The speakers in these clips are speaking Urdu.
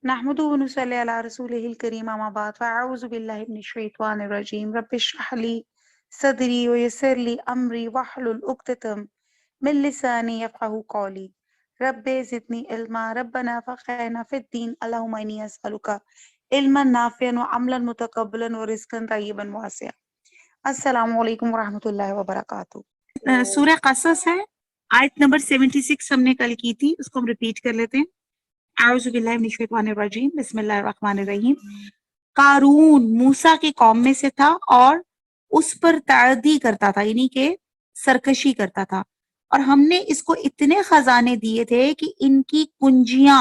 نحمده ونصلي على رسوله الكريم أما بعد فأعوذ بالله من الشيطان الرجيم رب اشرح لي صدري ويسر لي أمري واحلل عقدة من لساني يفقهوا قولي رب زدني علما ربنا فقهنا في الدين اللهم إني أسألك علما نافعا وعملا متقبلا ورزقا طيبا واسعا السلام علیکم ورحمۃ اللہ وبرکاتہ۔ سورہ قصص ہے، آیت نمبر 76 ہم نے کل کی تھی، اس کو ہم ریپیٹ کر لیتے ہیں۔ اعوذ باللہ من الشیطان الرجیم بسم اللہ الرحمن الرحیم۔ قارون موسیٰ کی قوم میں سے تھا اور اس پر تعدی کرتا تھا، یعنی کہ سرکشی کرتا تھا، اور ہم نے اس کو اتنے خزانے دیے تھے کہ ان کی کنجیاں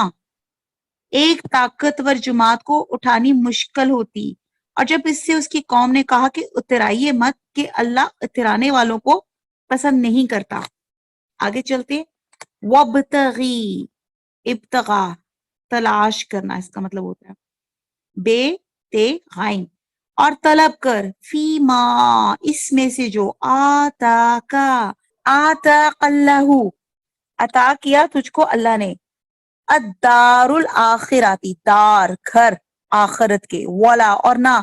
ایک طاقتور جماعت کو اٹھانی مشکل ہوتی، اور جب اس سے اس کی قوم نے کہا کہ اترائیے مت کہ اللہ اترانے والوں کو پسند نہیں کرتا۔ آگے چلتے، وابتغی، ابتغا تلاش کرنا اس کا مطلب ہوتا ہے، بے تے غائن، اور طلب کر، فی ما اس میں سے جو آتا کا، آتا اللہ، عطا کیا تجھ کو اللہ نے، الدار الاخراتی، دار گھر آخرت کے، ولا اور نہ،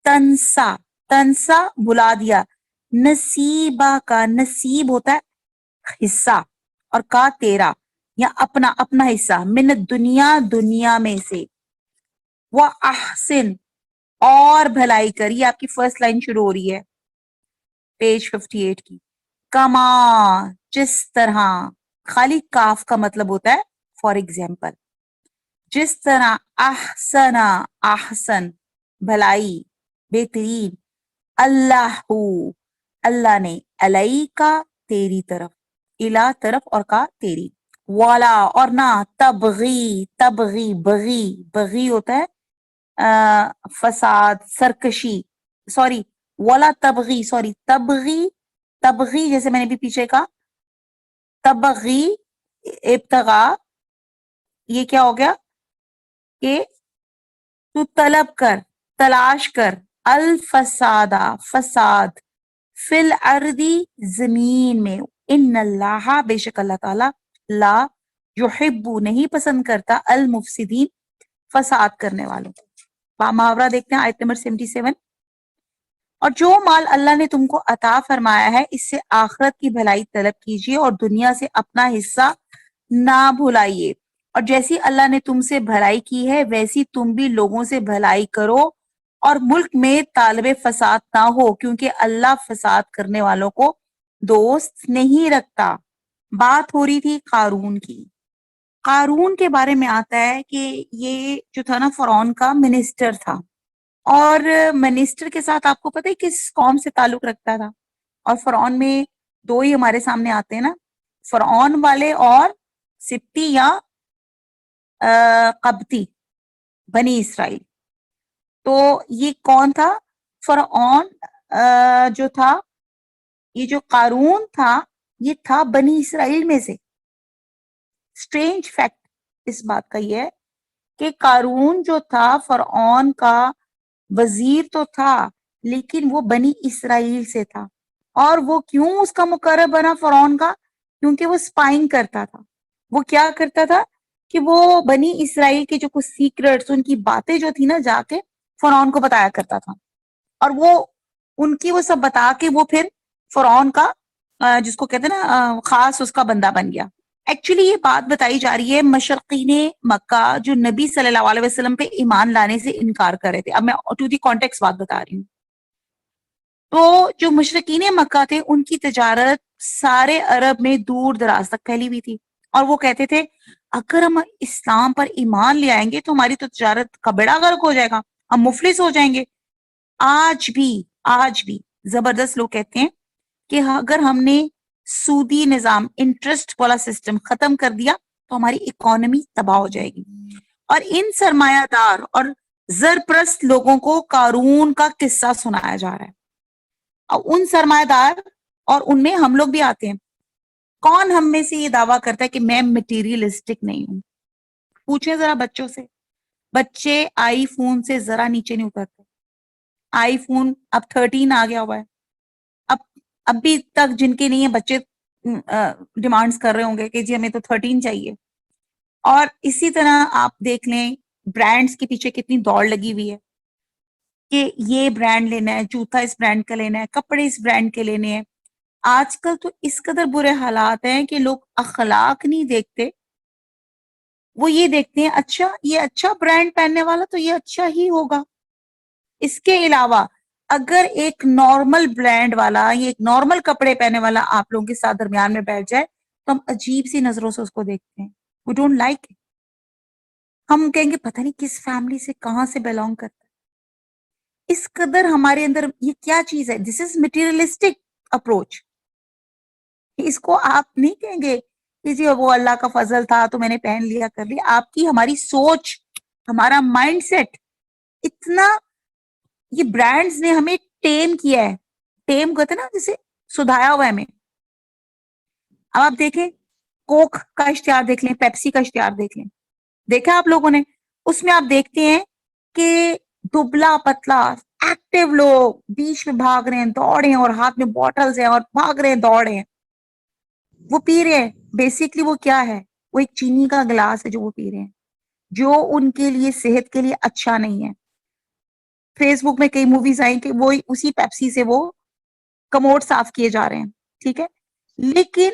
تنسا، تنسا بھلا دیا، نصیبہ کا، نصیب ہوتا ہے حصہ، اور کا تیرا یا اپنا، اپنا حصہ، من الدنیا، دنیا میں سے، وَأَحْسِن اور بھلائی کر، یہ آپ کی فرسٹ لائن شروع ہو رہی ہے پیج 58 کی، کما جس طرح، خالی کاف کا مطلب ہوتا ہے فار ایگزامپل، جس طرح، احسنا، احسن بھلائی، بہترین، اللہ اللہ نے، علیہ کا تیری طرف، الا طرف، اور کا تیری، والا اور نہ، تبغی، تبغی بغی، بغی ہوتا ہے فساد، سرکشی، سوری ولا تبغی، سوری تبغی، تبغی جیسے میں نے بھی پیچھے کہا، تبغی، ابتغا، یہ کیا ہو گیا کہ تو طلب کر، تلاش کر، الفسادہ فساد، فی الارضی زمین میں، ان اللہ بے شک اللہ تعالی، لا یحب نہیں پسند کرتا، المفسدین فساد کرنے والوں کو۔ محاورہ دیکھتے ہیں آیت نمبر 77، اور جو مال اللہ نے تم کو عطا فرمایا ہے اس سے آخرت کی بھلائی طلب کیجیے اور دنیا سے اپنا حصہ نہ بھلائیے، اور جیسی اللہ نے تم سے بھلائی کی ہے ویسی تم بھی لوگوں سے بھلائی کرو، اور ملک میں طالب فساد نہ ہو کیونکہ اللہ فساد کرنے والوں کو دوست نہیں رکھتا۔ بات ہو رہی تھی قارون کی۔ قارون کے بارے میں آتا ہے کہ یہ جو تھا نا فرعون کا منسٹر تھا، اور منسٹر کے ساتھ آپ کو پتہ ہے کس قوم سے تعلق رکھتا تھا؟ اور فرعون میں دو ہی ہمارے سامنے آتے ہیں نا، فرعون والے اور سبتی یا قبطی، بنی اسرائیل۔ تو یہ کون تھا؟ فرعون جو تھا، یہ جو قارون تھا یہ تھا بنی اسرائیل میں سے۔ اسٹرینج فیکٹ اس بات کا یہ ہے کہ قارون جو تھا فرعون کا وزیر تو تھا لیکن وہ بنی اسرائیل سے تھا، اور وہ کیوں اس کا مقرب بنا فرعون کا؟ کیونکہ وہ اسپائنگ کرتا تھا۔ وہ کیا کرتا تھا کہ وہ بنی اسرائیل کے جو کچھ سیکرٹس، ان کی باتیں جو تھی نا جا کے فرعون کو بتایا کرتا تھا، اور وہ ان کی وہ سب بتا کے وہ پھر فرعون کا جس کو کہتے ہیں نا خاص اس کا بندہ بن گیا۔ ایکچولی یہ بات بتائی جا رہی ہے مشرقین مکہ جو نبی صلی اللہ علیہ وسلم پہ ایمان لانے سے انکار کر رہے تھے۔ اب میں ٹو دی کانٹیکس بات بتا رہی ہوں۔ تو جو مشرقین مکہ تھے ان کی تجارت سارے عرب میں دور دراز تک پھیلی ہوئی تھی، اور وہ کہتے تھے اگر ہم اسلام پر ایمان لے آئیں گے تو ہماری تو تجارت کا بیڑا غرق ہو جائے گا، ہم مفلس ہو جائیں گے۔ آج بھی زبردست لوگ کہتے ہیں کہ اگر ہم نے سودی نظام، انٹرسٹ والا سسٹم ختم کر دیا تو ہماری اکانومی تباہ ہو جائے گی۔ اور ان سرمایہ دار اور زرپرست لوگوں کو قارون کا قصہ سنایا جا رہا ہے، اور ان سرمایہ دار اور ان میں ہم لوگ بھی آتے ہیں۔ کون ہم میں سے یہ دعویٰ کرتا ہے کہ میں مٹیریلسٹک نہیں ہوں؟ پوچھیں ذرا بچوں سے، بچے آئی فون سے ذرا نیچے نہیں اترتے۔ آئی فون اب 13 آ گیا ہوا ہے، ابھی تک جن کے نہیں ہیں بچے ڈیمانڈز کر رہے ہوں گے کہ جی ہمیں تو 13 چاہیے۔ اور اسی طرح آپ دیکھ لیں برانڈس کے پیچھے کتنی دوڑ لگی ہوئی ہے کہ یہ برانڈ لینا ہے, جوتا اس برانڈ کا لینا ہے, کپڑے اس برانڈ کے لینے ہیں. آج کل تو اس قدر برے حالات ہیں کہ لوگ اخلاق نہیں دیکھتے, وہ یہ دیکھتے ہیں اچھا یہ اچھا برانڈ پہننے والا تو یہ اچھا ہی ہوگا. اس کے علاوہ اگر ایک نارمل برانڈ والا یا ایک نارمل کپڑے پہننے والا آپ لوگوں کے ساتھ درمیان میں بیٹھ جائے تو ہم عجیب سی نظروں سے اس کو دیکھتے ہیں. We don't like. ہم کہیں گے پتہ نہیں کس فیملی سے کہاں سے بلونگ کرتا ہے. اس قدر ہمارے اندر یہ کیا چیز ہے؟ دس از مٹیریلسٹک اپروچ. اس کو آپ نہیں کہیں گے کہ جی وہ اللہ کا فضل تھا تو میں نے پہن لیا کر لیا. آپ کی ہماری سوچ, ہمارا مائنڈ سیٹ اتنا, یہ برانڈز نے ہمیں ٹیم کیا ہے. ٹیم کہتے ہیں نا, جسے سدھایا ہوا ہے ہمیں. اب آپ دیکھیں کوک کا اشتہار دیکھ لیں, پیپسی کا اشتہار دیکھ لیں, دیکھا آپ لوگوں نے؟ اس میں آپ دیکھتے ہیں کہ دبلا پتلا ایکٹیو لوگ بیچ میں بھاگ رہے ہیں, دوڑے ہیں, اور ہاتھ میں بوٹلز ہیں اور بھاگ رہے ہیں, دوڑے ہیں, وہ پی رہے ہیں. بیسکلی وہ کیا ہے؟ وہ ایک چینی کا گلاس ہے جو وہ پی رہے ہیں, جو ان کے لیے صحت کے لیے اچھا نہیں ہے. فیس بک میں کئی موویز آئیں کہ وہ اسی پیپسی سے وہ کموڈ صاف کیے جا رہے ہیں, ٹھیک ہے. لیکن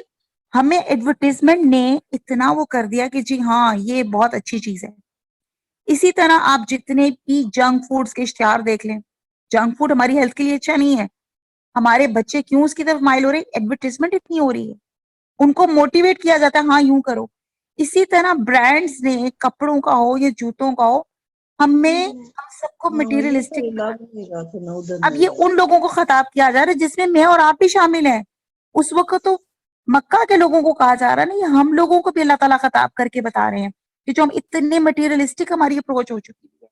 ہمیں ایڈورٹیزمنٹ نے اتنا وہ کر دیا کہ جی ہاں یہ بہت اچھی چیز ہے. اسی طرح آپ جتنے بھی جنک فوڈز کے اشتہار دیکھ لیں, جنک فوڈ ہماری ہیلتھ کے لیے اچھا نہیں ہے. ہمارے بچے کیوں اس کی طرف مائل ہو رہے ہیں؟ ایڈورٹیزمنٹ اتنی ہو رہی ہے, ان کو موٹیویٹ کیا جاتا ہے ہاں یوں کرو. اسی طرح برانڈز نے کپڑوں کا ہو یا جوتوں کا ہو ہمیں ہم سب کو مٹیریلسٹک بنا. اب یہ ان لوگوں کو خطاب کیا جا رہا ہے جس میں میں اور آپ بھی شامل ہیں. اس وقت تو مکہ کے لوگوں کو کہا جا رہا ہے, نہیں ہم لوگوں کو بھی اللہ تعالیٰ خطاب کر کے بتا رہے ہیں کہ جو ہم اتنے مٹیریلسٹک ہماری اپروچ ہو چکی ہے.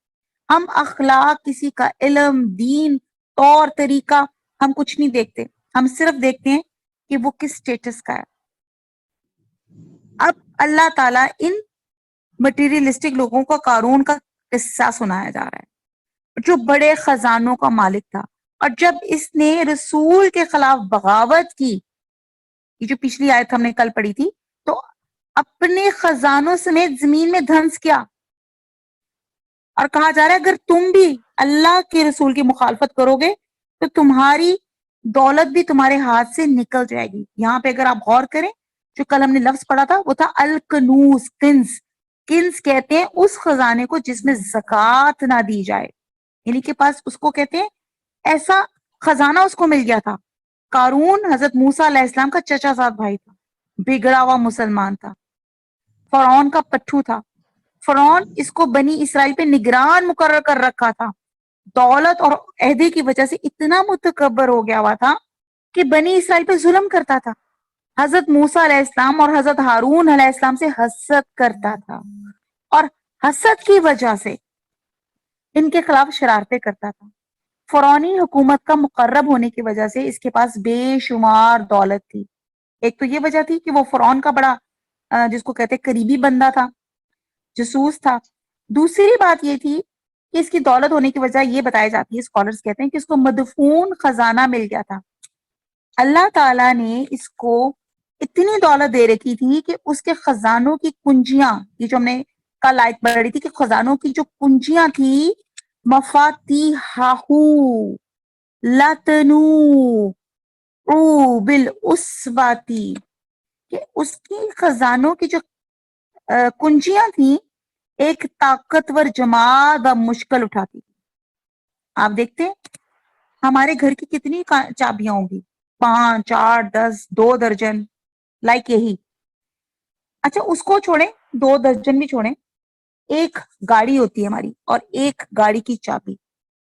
ہم اخلاق, کسی کا علم, دین, طور طریقہ ہم کچھ نہیں دیکھتے, ہم صرف دیکھتے ہیں کہ وہ کس سٹیٹس کا ہے. اب اللہ تعالیٰ ان مٹیریلسٹک لوگوں کا قارون کا قصہ سنایا جا رہا ہے جو بڑے خزانوں کا مالک تھا, اور جب اس نے رسول کے خلاف بغاوت کی, یہ جو پچھلی آیت ہم نے کل پڑھی تھی, تو اپنے خزانوں سمیت زمین میں دھنس کیا. اور کہا جا رہا ہے اگر تم بھی اللہ کے رسول کی مخالفت کرو گے تو تمہاری دولت بھی تمہارے ہاتھ سے نکل جائے گی. یہاں پہ اگر آپ غور کریں, جو کل ہم نے لفظ پڑھا تھا وہ تھا الکنوز, کنز. کنز کہتے ہیں اس خزانے کو جس میں زکوٰۃ نہ دی جائے, یعنی کہ پاس اس کو کہتے ہیں ایسا خزانہ اس کو مل گیا تھا. قارون حضرت موسیٰ علیہ السلام کا چچا زاد بھائی تھا, بگڑا ہوا مسلمان تھا, فرعون کا پٹھو تھا. فرعون اس کو بنی اسرائیل پہ نگران مقرر کر رکھا تھا. دولت اور عہدے کی وجہ سے اتنا متکبر ہو گیا ہوا تھا کہ بنی اسرائیل پہ ظلم کرتا تھا. حضرت موسیٰ علیہ السلام اور حضرت ہارون علیہ السلام سے حسد کرتا تھا, اور حسد کی وجہ سے ان کے خلاف شرارتیں کرتا تھا. فرعونی حکومت کا مقرب ہونے کی وجہ سے اس کے پاس بے شمار دولت تھی. ایک تو یہ وجہ تھی کہ وہ فرعون کا بڑا جس کو کہتے قریبی بندہ تھا, جاسوس تھا. دوسری بات یہ تھی کہ اس کی دولت ہونے کی وجہ یہ بتائی جاتی ہے, اسکالرز کہتے ہیں کہ اس کو مدفون خزانہ مل گیا تھا. اللہ تعالیٰ نے اس کو اتنی دولت دے رکھی تھی کہ اس کے خزانوں کی کنجیاں, یہ جو ہم نے کل آیت پڑھی تھی کہ خزانوں کی جو کنجیاں تھی, مفاتیحہ لتنوء بالعصبۃ, کہ اس کی خزانوں کی جو کنجیاں تھیں ایک طاقتور جماعت اب مشکل اٹھاتی تھی. آپ دیکھتے ہیں ہمارے گھر کی کتنی چابیاں ہوں گی, 5, 8, 10, 2 درجن, لائک یہی. اچھا اس کو چھوڑیں, 2 درجن بھی چھوڑیں, ایک گاڑی ہوتی ہے ہماری اور ایک گاڑی کی چابی.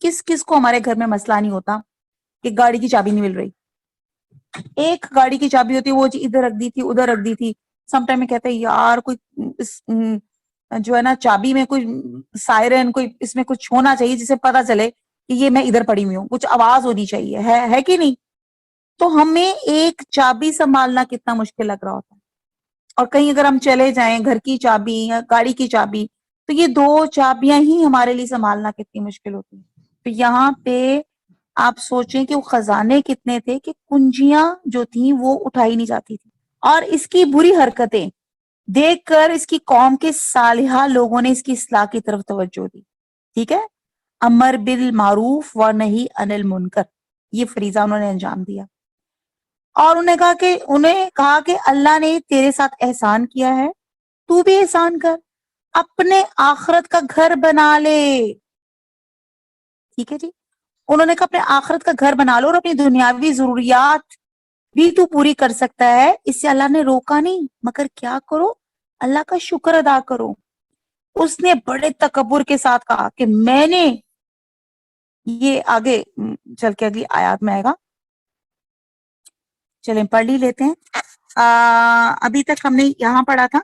کس کس کو ہمارے گھر میں مسئلہ نہیں ہوتا کہ گاڑی کی چابی نہیں مل رہی؟ ایک گاڑی کی چابی ہوتی ہے, وہ ادھر رکھ دی تھی ادھر رکھ دی تھی. سم ٹائم میں کہتے ہیں یار کوئی جو ہے نا چابی میں کوئی سائرن, کوئی اس میں کچھ ہونا چاہیے جسے پتا چلے کہ یہ میں ادھر پڑی ہوئی ہوں, کچھ آواز ہونی چاہیے, ہے کہ نہیں؟ تو ہمیں ایک چابی سنبھالنا کتنا مشکل لگ رہا ہوتا ہے. اور کہیں اگر ہم چلے جائیں, گھر کی چابی یا گاڑی کی چابی, تو یہ 2 چابیاں ہی ہمارے لیے سنبھالنا کتنی مشکل ہوتی ہے. تو یہاں پہ آپ سوچیں کہ وہ خزانے کتنے تھے کہ کنجیاں جو تھیں وہ اٹھائی نہیں جاتی تھی. اور اس کی بری حرکتیں دیکھ کر اس کی قوم کے صالحہ لوگوں نے اس کی اصلاح کی طرف توجہ دی. ٹھیک ہے, امر بالمعروف و نہی عن المنکر, یہ فریضہ انہوں نے انجام دیا. اور انہیں کہا کہ اللہ نے تیرے ساتھ احسان کیا ہے, تو بھی احسان کر, اپنے آخرت کا گھر بنا لے. ٹھیک ہے جی, انہوں نے کہا اپنے آخرت کا گھر بنا لو اور اپنی دنیاوی ضروریات بھی تو پوری کر سکتا ہے. اس سے اللہ نے روکا نہیں, مگر کیا کرو, اللہ کا شکر ادا کرو. اس نے بڑے تکبر کے ساتھ کہا کہ میں نے, یہ آگے چل کے اگلی آیات میں آئے گا, چلیں پڑھ لی لیتے ہیں. ابھی تک ہم نے یہاں پڑھا تھا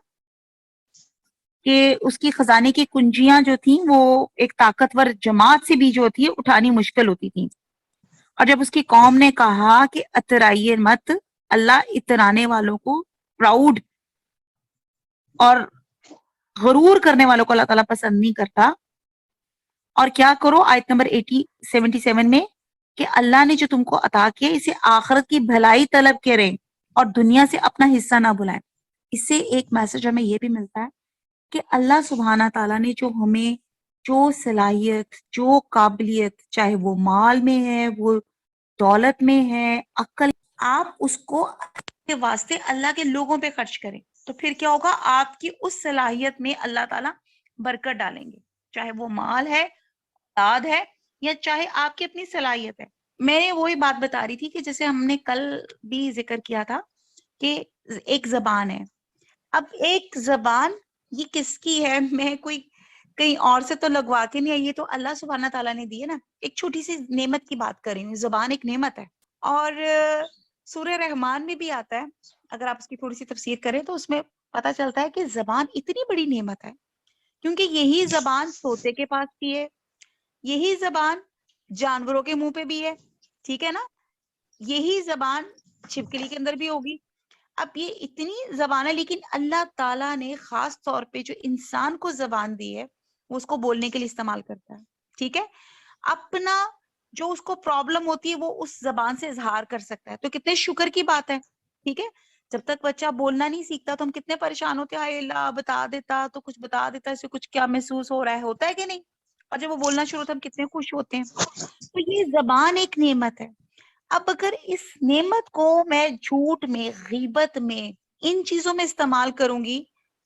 کہ اس کی خزانے کی کنجیاں جو تھیں وہ ایک طاقتور جماعت سے بھی جو تھی اٹھانی مشکل ہوتی تھی. اور جب اس کی قوم نے کہا کہ اترائیے مت, اللہ اترانے والوں کو, پراؤڈ اور غرور کرنے والوں کو اللہ تعالیٰ پسند نہیں کرتا. اور کیا کرو, آیت نمبر 77 میں, کہ اللہ نے جو تم کو عطا کیا اسے آخرت کی بھلائی طلب کریں اور دنیا سے اپنا حصہ نہ بلائیں. اس سے ایک میسج ہمیں یہ بھی ملتا ہے کہ اللہ سبحانہ تعالیٰ نے جو ہمیں جو صلاحیت, جو قابلیت, چاہے وہ مال میں ہے, وہ دولت میں ہے, عقل, آپ اس کو کے واسطے اللہ کے لوگوں پہ خرچ کریں تو پھر کیا ہوگا, آپ کی اس صلاحیت میں اللہ تعالیٰ برکت ڈالیں گے, چاہے وہ مال ہے, اولاد ہے, یا چاہے آپ کی اپنی صلاحیت ہے. میں نے وہی بات بتا رہی تھی کہ جیسے ہم نے کل بھی ذکر کیا تھا کہ ایک زبان ہے. اب ایک زبان یہ کس کی ہے, میں کوئی کہیں اور سے تو لگوا کے نہیں ہے, یہ تو اللہ سبحانہ تعالیٰ نے دی ہے نا. ایک چھوٹی سی نعمت کی بات کر رہی ہوں, زبان ایک نعمت ہے. اور سورہ رحمان میں بھی آتا ہے, اگر آپ اس کی تھوڑی سی تفسیر کریں تو اس میں پتا چلتا ہے کہ زبان اتنی بڑی نعمت ہے, کیونکہ یہی زبان طوطے کے پاس بھی ہے, یہی زبان جانوروں کے منہ پہ بھی ہے, ٹھیک ہے نا, یہی زبان چھپکلی کے اندر بھی ہوگی. اب یہ اتنی زبان ہے, لیکن اللہ تعالیٰ نے خاص طور پہ جو انسان کو زبان دی ہے وہ اس کو بولنے کے لیے استعمال کرتا ہے. ٹھیک ہے, اپنا جو اس کو پرابلم ہوتی ہے وہ اس زبان سے اظہار کر سکتا ہے, تو کتنے شکر کی بات ہے. ٹھیک ہے, جب تک بچہ بولنا نہیں سیکھتا تو ہم کتنے پریشان ہوتے ہیں, ہائے اللہ بتا دیتا تو کچھ بتا دیتا, اسے کچھ کیا محسوس ہو رہا ہے, ہوتا ہے کہ نہیں. اور جب وہ بولنا شروع ہوتا ہے ہم کتنے خوش ہوتے ہیں. تو یہ زبان ایک نعمت ہے. اب اگر اس نعمت کو میں جھوٹ میں, غیبت میں, ان چیزوں میں استعمال کروں گی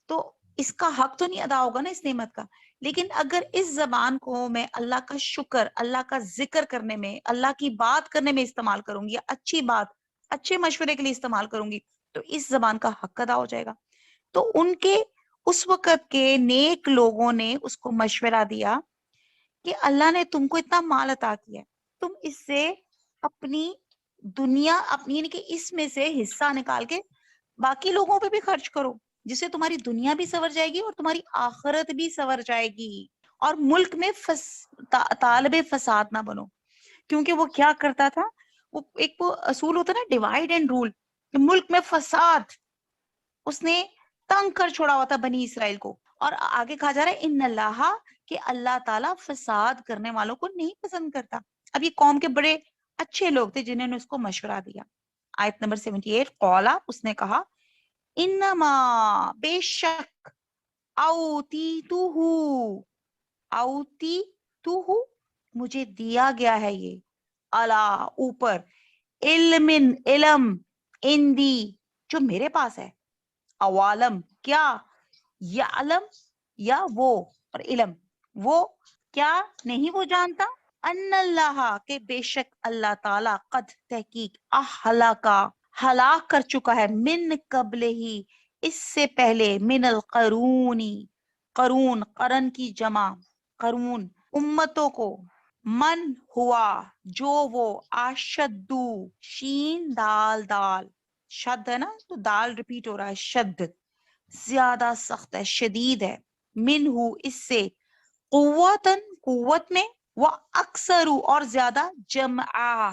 تو اس کا حق تو نہیں ادا ہوگا نا اس نعمت کا. لیکن اگر اس زبان کو میں اللہ کا شکر, اللہ کا ذکر کرنے میں, اللہ کی بات کرنے میں استعمال کروں گی, یا اچھی بات, اچھے مشورے کے لیے استعمال کروں گی, تو اس زبان کا حق ادا ہو جائے گا. تو ان کے اس وقت کے نیک لوگوں نے اس کو مشورہ دیا کہ اللہ نے تم کو اتنا مال عطا کیا ہے, تم اس سے اپنی دنیا, اپنی یعنی کہ اس میں سے حصہ نکال کے باقی لوگوں پہ بھی خرچ کرو, جس سے تمہاری دنیا بھی سنور جائے گی اور تمہاری آخرت بھی سنور جائے گی. اور ملک میں طالب فساد نہ بنو, کیونکہ وہ کیا کرتا تھا, وہ ایک وہ اصول ہوتا ہے نا, ڈیوائڈ اینڈ رول, ملک میں فساد اس نے تنگ کر چھوڑا ہوا تھا بنی اسرائیل کو. اور آگے کہا جا رہا ہے ان اللہ, کہ اللہ تعالیٰ فساد کرنے والوں کو نہیں پسند کرتا. اب یہ قوم کے بڑے اچھے لوگ تھے جنہوں نے اس کو مشورہ دیا. آیت نمبر 78, قولا, اس نے کہا, انما, بے شک, اوتی تو مجھے دیا گیا ہے یہ, الا, اوپر, علم, اندی, جو میرے پاس ہے, اوالم, کیا, یا علم, یا وہ, اور علم, وہ کیا نہیں وہ جانتا, ان اللہ, کہ بے شک اللہ تعالی, قد, تحقیق, اہلاکا, ہلاک کر چکا ہے, من قبل ہی, اس سے پہلے, من القرونی, قرون, قرن کی جمع, قرون, امتوں کو, من ہوا, جو وہ, اشدو, شین دال دال, شد ہے نا تو دال ریپیٹ ہو رہا ہے, شد, زیادہ سخت ہے, شدید ہے, منہو, اس سے, قوتن, قوت میں, وہ اکثرو, اور زیادہ, جمعہ,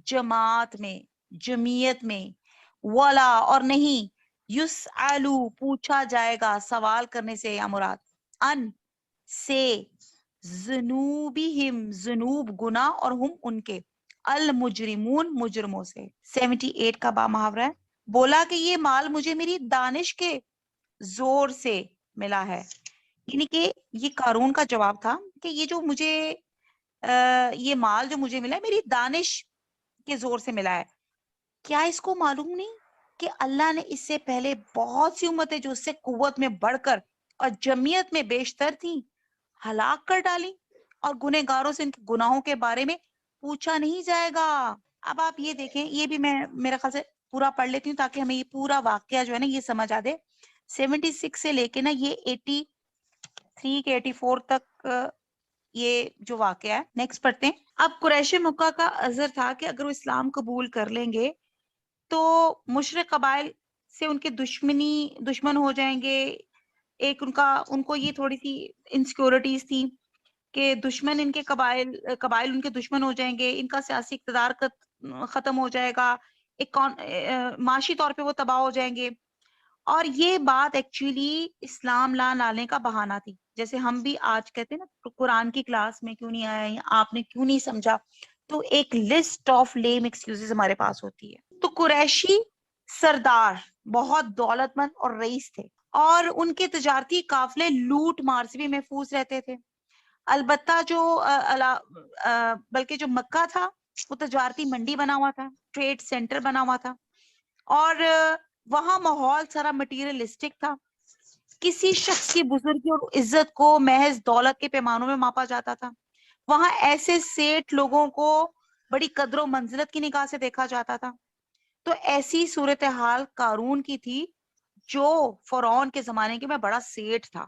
جماعت میں, جمعیت میں, ولا, اور نہیں, یسالو, پوچھا جائے گا, سوال کرنے سے یا مراد, ان, سے, ذنوبہم, ذنوب, گناہ, اور ہم ان کے, المجرمون, مجرموں سے. 78 کا با محاورہ ہے, بولا کہ یہ مال مجھے میری دانش کے زور سے ملا ہے. یعنی کہ یہ قارون کا جواب تھا کہ یہ جو مجھے یہ مال جو مجھے ملا ہے میری دانش کے زور سے ملا ہے. کیا اس کو معلوم نہیں کہ اللہ نے اس سے پہلے بہت سی امتیں جو اس سے قوت میں بڑھ کر اور جمعیت میں بیشتر تھیں ہلاک کر ڈالی, اور گنہگاروں سے ان کے گناہوں کے بارے میں پوچھا نہیں جائے گا. اب آپ یہ دیکھیں, یہ بھی میں میرے خیال سے پورا پڑھ لیتی ہوں تاکہ ہمیں یہ پورا واقعہ جو ہے نا یہ سمجھ آ دے. 76 سے لے کے نا یہ 83 کے 84 تک یہ جو واقعہ ہے. نیکسٹ پڑھتے ہیں. اب قریش مکہ کا عذر تھا کہ اگر وہ اسلام قبول کر لیں گے تو مشرق قبائل سے ان کے دشمن ہو جائیں گے. ایک ان کو یہ تھوڑی سی انسیکیورٹیز تھی کہ دشمن ان کے قبائل ان کے دشمن ہو جائیں گے, ان کا سیاسی اقتدار ختم ہو جائے گا, ایک معاشی طور پہ وہ تباہ ہو جائیں گے. اور یہ بات ایکچولی اسلام لانے کا بہانہ تھی. جیسے ہم بھی آج کہتے ہیں نا قرآن کی کلاس میں کیوں نہیں آیا, آپ نے کیوں نہیں سمجھا, تو ایک لسٹ آف لیم ایکسکیوزز ہمارے پاس ہوتی ہے. تو قریشی سردار بہت دولت مند اور رئیس تھے, اور ان کے تجارتی قافلے لوٹ مار سے بھی محفوظ رہتے تھے. البتہ بلکہ جو مکہ تھا وہ تجارتی منڈی بنا ہوا تھا, ٹریڈ سینٹر بنا ہوا تھا, اور وہاں ماحول سارا مٹیریلسٹک تھا. کسی شخص کی بزرگی اور عزت کو محض دولت کے پیمانوں میں ماپا جاتا تھا. وہاں ایسے سیٹ لوگوں کو بڑی قدر و منزلت کی نگاہ سے دیکھا جاتا تھا. تو ایسی صورتحال قارون کی تھی جو فرعون کے زمانے کے میں بڑا سیٹ تھا.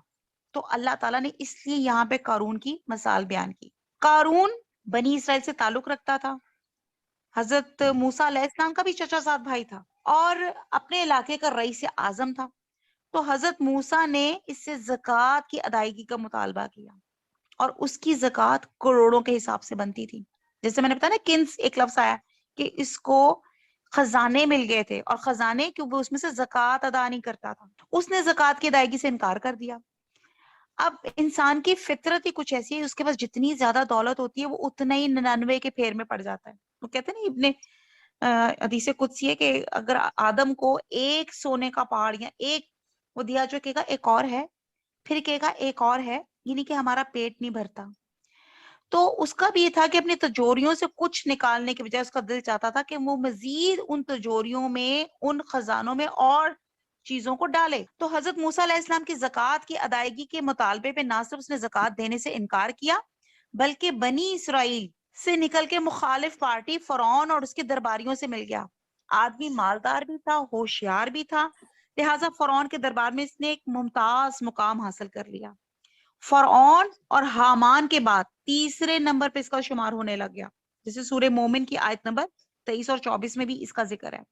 تو اللہ تعالیٰ نے اس لیے یہاں پہ قارون کی مثال بیان کی. قارون بنی اسرائیل سے تعلق رکھتا تھا, حضرت موسیٰ علیہ السلام کا بھی چچا زاد بھائی تھا, اور اپنے علاقے کا رئیس اعظم تھا. تو حضرت موسیٰ نے اس سے زکوٰۃ کی ادائیگی کا مطالبہ کیا, اور اس کی زکوٰۃ کروڑوں کے حساب سے بنتی تھی. جیسے میں نے بتایا نا کنز ایک لفظ آیا کہ اس کو خزانے مل گئے تھے, اور خزانے کیوں وہ اس میں سے زکوٰۃ ادا نہیں کرتا تھا, اس نے زکوٰۃ کی ادائیگی سے انکار کر دیا. اب انسان کی فطرت ہی کچھ ایسی ہے, اس کے پاس جتنی زیادہ دولت ہوتی ہے وہ اتنا ہی 99 کے پھیر میں پڑ جاتا ہے. وہ کہتے ہیں نا ابن حدیث قدسی ہے کہ اگر آدم کو ایک سونے کا پہاڑ یا ایک وہ دیا, جو کہے گا ایک اور ہے, پھر کہے گا ایک اور ہے, یعنی کہ ہمارا پیٹ نہیں بھرتا. تو اس کا بھی یہ تھا کہ اپنی تجوریوں سے کچھ نکالنے کے بجائے اس کا دل چاہتا تھا کہ وہ مزید ان تجوریوں میں, ان خزانوں میں اور چیزوں کو ڈالے. تو حضرت موسیٰ علیہ السلام کی زکوٰۃ کی ادائیگی کے مطالبے پہ نہ صرف اس نے زکوٰۃ دینے سے انکار کیا, بلکہ بنی اسرائیل سے نکل کے مخالف پارٹی فرعون اور اس کے درباریوں سے مل گیا. آدمی مالدار بھی تھا, ہوشیار بھی تھا, لہٰذا فرعون کے دربار میں اس نے ایک ممتاز مقام حاصل کر لیا. فرعون اور حامان کے بعد تیسرے نمبر پہ اس کا شمار ہونے لگ گیا. جیسے سورہ مومن کی آیت نمبر 23 اور 24 میں بھی اس کا ذکر ہے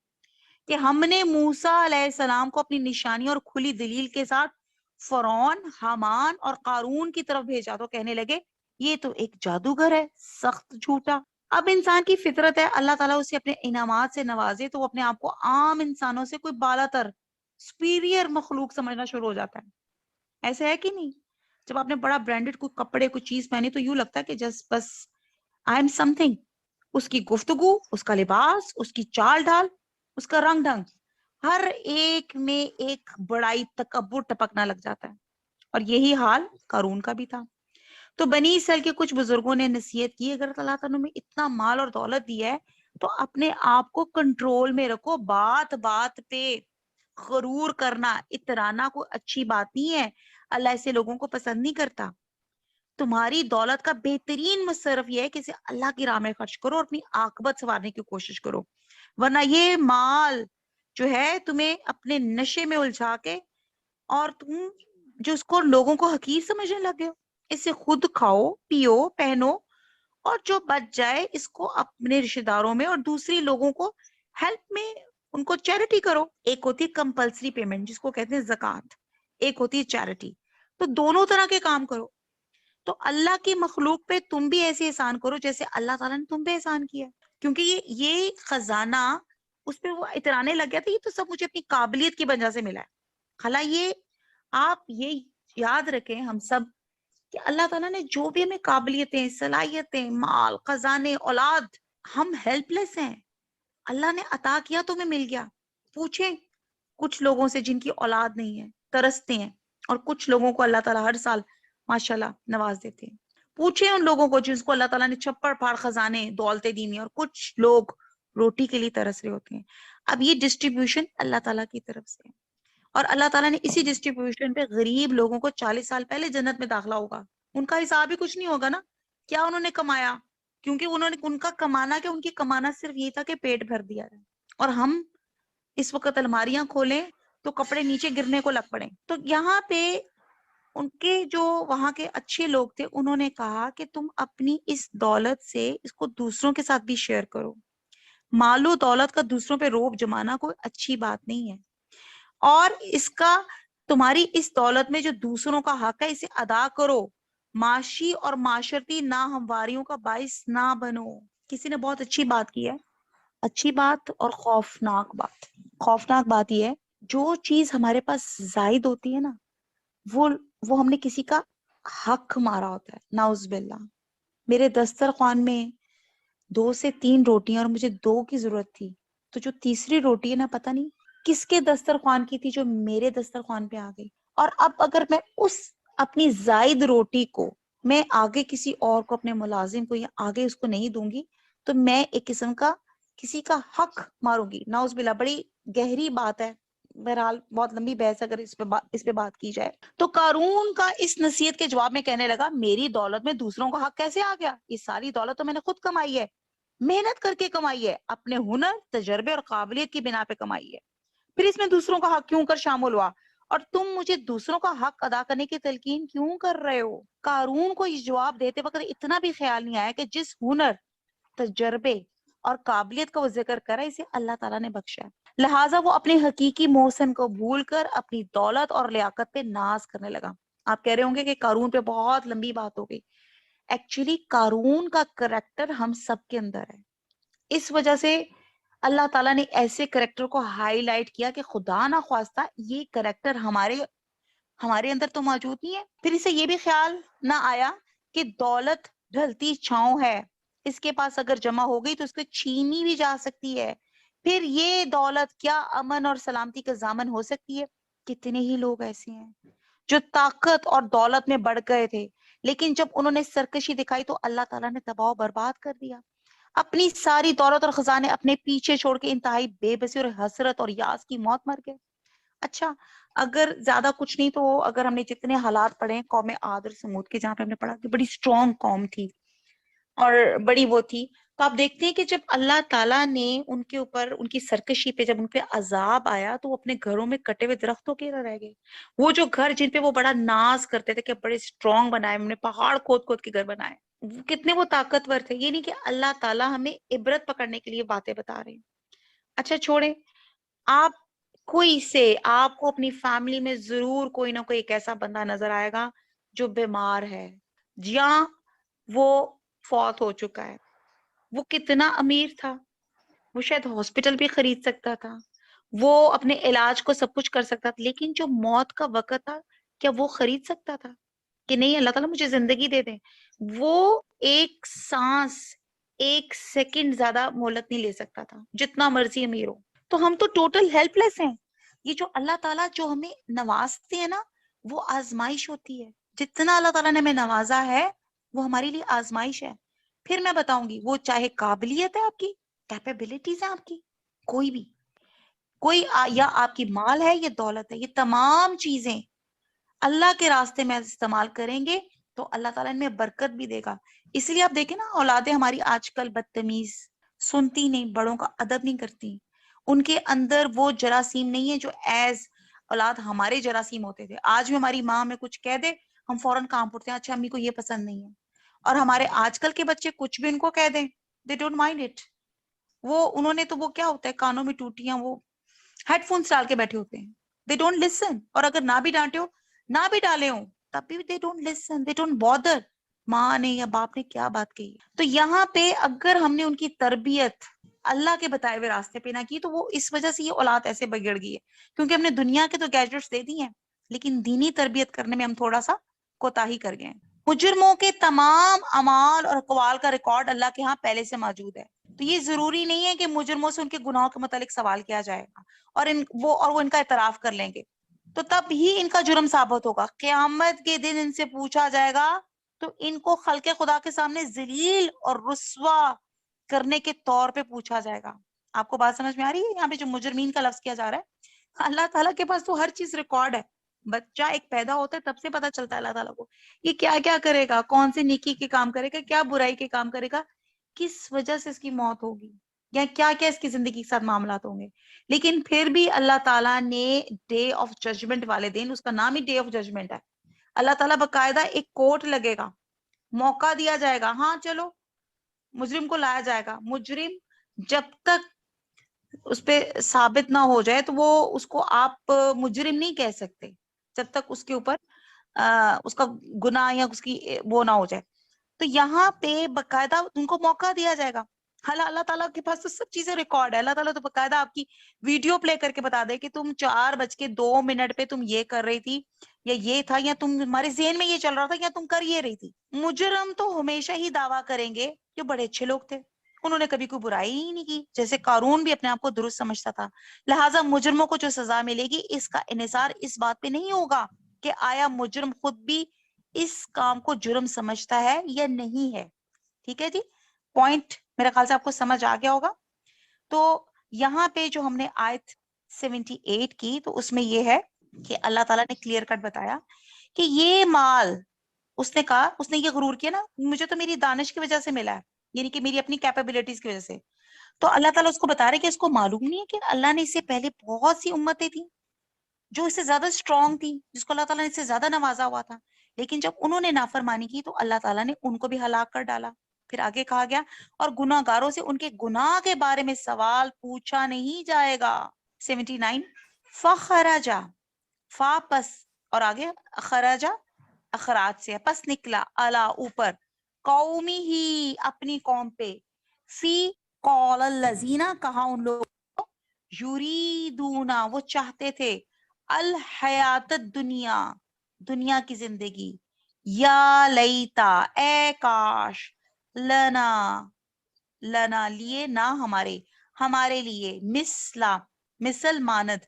کہ ہم نے موسیٰ علیہ السلام کو اپنی نشانی اور کھلی دلیل کے ساتھ فرعون, حامان اور قارون کی طرف بھیجا. تو کہنے لگے یہ تو ایک جادوگر ہے, سخت جھوٹا. اب انسان کی فطرت ہے, اللہ تعالیٰ اسے اپنے انعامات سے نوازے تو وہ اپنے آپ کو عام انسانوں سے کوئی بالا تر سپیریئر مخلوق سمجھنا شروع ہو جاتا ہے. ایسا ہے کہ نہیں؟ جب آپ نے بڑا برانڈڈ کوئی کپڑے کوئی چیز پہنی تو یوں لگتا ہے کہ جسٹ بس آئی ایم سم تھنگ. اس کی گفتگو, اس کا لباس, اس کی چال ڈھال, اس کا رنگ ڈھنگ, ہر ایک میں ایک بڑائی تکبر ٹپکنا لگ جاتا ہے. اور یہی حال قارون کا بھی تھا. تو بنی اسرائیل کے کچھ بزرگوں نے نصیحت کی, اگر اللہ تعالیٰ نے اتنا مال اور دولت دیا ہے تو اپنے آپ کو کنٹرول میں رکھو. بات بات پہ غرور کرنا, اترانا کوئی اچھی بات نہیں ہے. اللہ ایسے لوگوں کو پسند نہیں کرتا. تمہاری دولت کا بہترین مصرف یہ ہے کہ اسے اللہ کی راہ میں خرچ کرو اور اپنی عاقبت سنوارنے کی کوشش کرو, ورنہ یہ مال جو ہے تمہیں اپنے نشے میں الجھا کے, اور تم جو اس کو لوگوں کو حقیر سمجھنے لگے ہو, اسے خود کھاؤ, پیو, پہنو, اور جو بچ جائے اس کو اپنے رشتے داروں میں اور دوسری لوگوں کو ہیلپ میں ان کو چیریٹی کرو. ایک ہوتی ہے کمپلسری پیمنٹ جس کو کہتے ہیں زکوٰۃ, ایک ہوتی ہے چیریٹی. تو دونوں طرح کے کام کرو. تو اللہ کی مخلوق پہ تم بھی ایسے احسان کرو جیسے اللہ تعالیٰ نے تم پہ احسان کیا, کیونکہ یہ خزانہ اس پہ وہ اترانے لگ گیا تھا یہ تو سب مجھے اپنی قابلیت کی وجہ سے ملا ہے. خلا یہ آپ یہ یاد رکھیں ہم سب کہ اللہ تعالیٰ نے جو بھی ہمیں قابلیتیں, صلاحیتیں, مال, خزانے, اولاد, ہم ہیلپ لیس ہیں. اللہ نے عطا کیا تو ہمیں مل گیا. پوچھیں کچھ لوگوں سے جن کی اولاد نہیں ہے, ترستے ہیں، اور کچھ لوگوں کو اللہ تعالیٰ ہر سال ماشاءاللہ نواز دیتے ہیں. پوچھیں ان لوگوں کو جس کو اللہ تعالیٰ نے چھپڑ پھاڑ خزانے دولتیں دی ہیں، اور کچھ لوگ روٹی کے لیے ترس رہے ہوتے ہیں. اب یہ ڈسٹریبیوشن اللہ تعالیٰ کی طرف سے ہے، اور اللہ تعالیٰ نے اسی ڈسٹریبیوشن پہ غریب لوگوں کو 40 سال پہلے جنت میں داخلہ ہوگا. ان کا حساب ہی کچھ نہیں ہوگا نا، کیا انہوں نے کمایا، کیونکہ انہوں نے ان کا کمانا کہ ان کی کمانا صرف یہ تھا کہ پیٹ بھر دیا جائے. اور ہم اس وقت الماریاں کھولیں تو کپڑے نیچے گرنے کو لگ پڑے. تو یہاں پہ ان کے جو وہاں کے اچھے لوگ تھے، انہوں نے کہا کہ تم اپنی اس دولت سے اس کو دوسروں کے ساتھ بھی شیئر کرو. مال و دولت کا دوسروں پہ روب جمانا کوئی اچھی بات نہیں ہے، اور اس کا تمہاری اس دولت میں جو دوسروں کا حق ہے اسے ادا کرو. معاشی اور معاشرتی ناہمواریوں کا باعث نہ بنو. کسی نے بہت اچھی بات کی ہے، اچھی بات اور خوفناک بات. خوفناک بات یہ ہے جو چیز ہمارے پاس زائد ہوتی ہے نا، وہ ہم نے کسی کا حق مارا ہوتا ہے. نعوذ باللہ. میرے دسترخوان میں 2 سے 3 روٹیاں اور مجھے 2 کی ضرورت تھی، تو جو تیسری روٹی ہے نا، پتہ نہیں کس کے دسترخوان کی تھی جو میرے دسترخوان پہ آ گئی. اور اب اگر میں اس اپنی زائد روٹی کو میں آگے کسی اور کو، اپنے ملازم کو، یا آگے اس کو نہیں دوں گی، تو میں ایک قسم کا کسی کا حق ماروں گی. نعوذ باللہ. بڑی گہری بات ہے، بہرحال بہت لمبی بحث اگر اس پہ بات کی جائے. تو قارون کا اس نصیحت کے جواب میں کہنے لگا، میری دولت میں دوسروں کا حق کیسے آ گیا؟ یہ ساری دولت تو میں نے خود کمائی ہے، محنت کر کے کمائی ہے، اپنے ہنر، تجربے اور قابلیت کی بنا پہ کمائی ہے. پھر اس میں دوسروں کا حق کیوں کر شامل ہوا؟ اور تم مجھے دوسروں کا حق ادا کرنے کی تلقین کیوں کر رہے ہو؟ قارون کو یہ جواب دیتے وقت اتنا بھی خیال نہیں آیا کہ جس ہنر، تجربے اور قابلیت کا وہ ذکر کرا اسے اللہ تعالیٰ نے بخشا ہے. لہٰذا وہ اپنے حقیقی محسن کو بھول کر اپنی دولت اور لیاقت پہ ناز کرنے لگا. آپ کہہ رہے ہوں گے کہ قارون پہ بہت لمبی بات ہو گئی. ایکچولی قارون کا کریکٹر ہم سب کے اندر ہے. اس وجہ سے اللہ تعالیٰ نے ایسے کریکٹر کو ہائی لائٹ کیا کہ خدا نہ خواستہ یہ کریکٹر ہمارے اندر تو موجود نہیں ہے. پھر اسے یہ بھی خیال نہ آیا کہ دولت ڈھلتی چھاؤں ہے، اس کے پاس اگر جمع ہو گئی تو اس کو چھینی بھی جا سکتی ہے. پھر یہ دولت کیا امن اور سلامتی کا ضامن ہو سکتی ہے؟ کتنے ہی لوگ ایسے ہیں جو طاقت اور دولت میں بڑھ گئے تھے، لیکن جب انہوں نے سرکشی دکھائی تو اللہ تعالیٰ نے تباہ و برباد کر دیا. اپنی ساری دولت اور خزانے اپنے پیچھے چھوڑ کے انتہائی بے بسی اور حسرت اور یاس کی موت مر گئے. اچھا، اگر زیادہ کچھ نہیں تو اگر ہم نے جتنے حالات پڑھے قوم عاد اور سمود کے، جہاں پہ ہم نے پڑھا کہ بڑی اسٹرانگ قوم تھی اور بڑی وہ تھی، تو آپ دیکھتے ہیں کہ جب اللہ تعالیٰ نے ان کے اوپر ان کی سرکشی پہ جب ان پہ عذاب آیا تو وہ اپنے گھروں میں کٹے ہوئے درختوں کی طرح رہ گئے. وہ جو گھر جن پہ وہ بڑا ناز کرتے تھے کہ بڑے اسٹرانگ بنائے، ہم نے پہاڑ کھود کھود کے گھر بنائے، کتنے وہ طاقتور تھے. یہ نہیں کہ اللہ تعالیٰ ہمیں عبرت پکڑنے کے لیے باتیں بتا رہے ہیں. اچھا چھوڑیں، آپ آپ کو اپنی فیملی میں ضرور کوئی نہ کوئی ایک ایسا بندہ نظر آئے گا جو بیمار ہے یا وہ فوت ہو چکا ہے. وہ کتنا امیر تھا، وہ شاید ہاسپٹل بھی خرید سکتا تھا، وہ اپنے علاج کو سب کچھ کر سکتا تھا، لیکن جو موت کا وقت تھا کیا وہ خرید سکتا تھا کہ نہیں اللہ تعالیٰ مجھے زندگی دے دیں؟ وہ ایک سانس، ایک سیکنڈ زیادہ مہلت نہیں لے سکتا تھا جتنا مرضی امیر ہو. تو ہم تو ٹوٹل ہیلپ لیس ہیں. یہ جو اللہ تعالیٰ جو ہمیں نوازتے ہیں نا، وہ آزمائش ہوتی ہے. جتنا اللہ تعالیٰ نے ہمیں نوازا ہے وہ ہمارے لیے آزمائش ہے. پھر میں بتاؤں گی، وہ چاہے قابلیت ہے، آپ کی کیپیبلٹیز ہیں، آپ کی کوئی یا آپ کی مال ہے یا دولت ہے، یہ تمام چیزیں اللہ کے راستے میں استعمال کریں گے تو اللہ تعالیٰ ان میں برکت بھی دے گا. اس لیے آپ دیکھیں نا، اولادیں ہماری آج کل بدتمیز، سنتی نہیں، بڑوں کا ادب نہیں کرتی. ان کے اندر وہ جراثیم نہیں ہے جو ایز اولاد ہمارے جراثیم ہوتے تھے. آج بھی ہماری ماں ہمیں کچھ کہہ دے ہم فوراً کام پڑتے ہیں، اچھا امی کو یہ پسند نہیں ہے. اور ہمارے آج کل کے بچے کچھ بھی ان کو کہہ دیں، دے ڈونٹ مائنڈ اٹ. انہوں نے تو وہ کیا ہوتا ہے، کانوں میں ٹوٹیاں، وہ ہیڈ فونس ڈال کے بیٹھے ہوتے ہیں. They don't listen. اور اگر نہ بھی ڈانٹے ہو، نہ بھی ڈالے ہوں، تب بھی they don't listen, they don't bother. ماں نے یا باپ نے کیا بات کہی. تو یہاں پہ اگر ہم نے ان کی تربیت اللہ کے بتائے ہوئے راستے پہ نہ کی تو وہ اس وجہ سے یہ اولاد ایسے بگڑ گئی ہے، کیونکہ ہم نے دنیا کے تو گیجٹس دے دی ہیں لیکن دینی تربیت کرنے میں ہم تھوڑا سا کوتاہی کر گئے ہیں. مجرموں کے تمام اعمال اور اقوال کا ریکارڈ اللہ کے ہاں پہلے سے موجود ہے. تو یہ ضروری نہیں ہے کہ مجرموں سے ان کے گناہوں کے متعلق سوال کیا جائے گا اور وہ ان کا اعتراف کر لیں گے. تو تب ہی ان کا جرم ثابت ہوگا. قیامت کے دن ان سے پوچھا جائے گا تو ان کو خلق خدا کے سامنے ذلیل اور رسوا کرنے کے طور پہ پوچھا جائے گا. آپ کو بات سمجھ میں آ رہی ہے؟ یہاں پہ جو مجرمین کا لفظ کیا جا رہا ہے، اللہ تعالیٰ کے پاس تو ہر چیز ریکارڈ ہے. بچہ ایک پیدا ہوتا ہے تب سے پتا چلتا ہے اللہ تعالیٰ کو یہ کیا کیا کرے گا، کون سے نیکی کے کام کرے گا، کیا برائی کے کام کرے گا، کس وجہ سے اس کی موت ہوگی، یا کیا کیا اس کی زندگی کے ساتھ معاملات ہوں گے. لیکن پھر بھی اللہ تعالیٰ نے ڈے آف ججمنٹ والے دن، اس کا نام ہی ڈے آف ججمنٹ ہے، اللہ تعالیٰ باقاعدہ ایک کورٹ لگے گا، موقع دیا جائے گا، ہاں چلو مجرم کو لایا جائے گا. مجرم جب تک اس پہ ثابت نہ ہو جائے تو وہ اس کو آپ مجرم نہیں کہہ سکتے جب تک اس کے اوپر اس کا گناہ یا اس کی وہ نہ ہو جائے. تو یہاں پہ باقاعدہ ان کو موقع دیا جائے گا. اللہ تعالیٰ کے پاس تو سب چیزیں ریکارڈ ہے. اللہ تعالیٰ تو باقاعدہ آپ کی ویڈیو پلے کر کے بتا دے کہ تم 4:02 پہ تم یہ کر رہی تھی، یا یہ تھا، یا تمہارے ذہن میں یہ چل رہا تھا، یا تم کر یہ رہی تھی. مجرم تو ہمیشہ ہی دعویٰ کریں گے کہ بڑے اچھے لوگ تھے، انہوں نے کبھی کوئی برائی ہی نہیں کی، جیسے قارون بھی اپنے آپ کو درست سمجھتا تھا. لہٰذا مجرموں کو جو سزا ملے گی اس کا انحصار اس بات پہ نہیں ہوگا کہ آیا مجرم خود بھی اس کام کو جرم سمجھتا ہے یا نہیں ہے. ٹھیک ہے جی، پوائنٹ میرے خیال سے آپ کو سمجھ آ گیا ہوگا. تو یہاں پہ جو ہم نے آیت 78 کی تو اس میں یہ ہے کہ اللہ تعالیٰ نے کلیئر کٹ بتایا کہ یہ مال، اس نے کہا، اس نے یہ غرور کیا نا مجھے تو میری دانش کی وجہ سے ملا ہے، یعنی کہ میری اپنی کیپیبلٹیز کی وجہ سے. تو اللہ تعالیٰ اس کو بتا رہے کہ اس کو معلوم نہیں ہے کہ اللہ نے اس سے پہلے بہت سی امتیں تھیں جو اس سے زیادہ اسٹرانگ تھی، جس کو اللہ تعالیٰ نے اس سے زیادہ نوازا ہوا تھا، لیکن جب انہوں نے نافرمانی کی تو اللہ تعالیٰ نے ان کو بھی ہلاک کر ڈالا. پھر آگے کہا گیا اور گناہ گاروں سے ان کے گناہ کے بارے میں سوال پوچھا نہیں جائے گا. 79 فخرجا، فا پس، اور آگے خرجا اخراج سے پس نکلا، الا اوپر، قومی ہی اپنی قوم پہ، فی قول الذین کہا ان لوگوں، یریدونا وہ چاہتے تھے، الحیات الدنیا دنیا کی زندگی، یا لیتا اے کاش، لنا لنا لیے نہ ہمارے، ہمارے لیے، مثل ماند،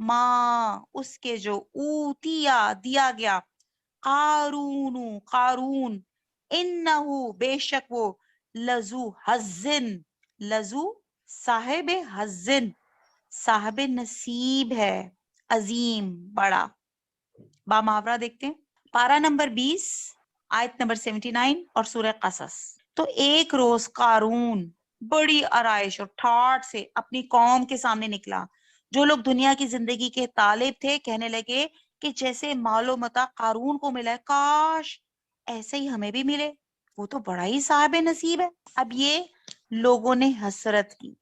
ما اس کے جو اوتیا دیا گیا، قارون انہو بے شک وہ، لذو حزن، لذو صاحب حزن، صاحب نصیب ہے، عظیم بڑا. با محاورہ دیکھتے ہیں، پارہ نمبر 20 آیت نمبر 79 اور سورہ قصص. تو ایک روز قارون بڑی آرائش اور ٹھاٹ سے اپنی قوم کے سامنے نکلا. جو لوگ دنیا کی زندگی کے طالب تھے کہنے لگے کہ جیسے مال و متاع قارون کو ملا ہے کاش ایسے ہی ہمیں بھی ملے، وہ تو بڑا ہی صاحب نصیب ہے. اب یہ لوگوں نے حسرت کی.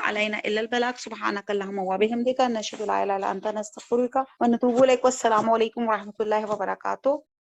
علینا الا البلاغ سبحانک اللہم وبحمدک نشہد لا الہ الا انت نستغفرک ونتوب الیک. والسلام علیکم ورحمۃ اللہ وبرکاتہ.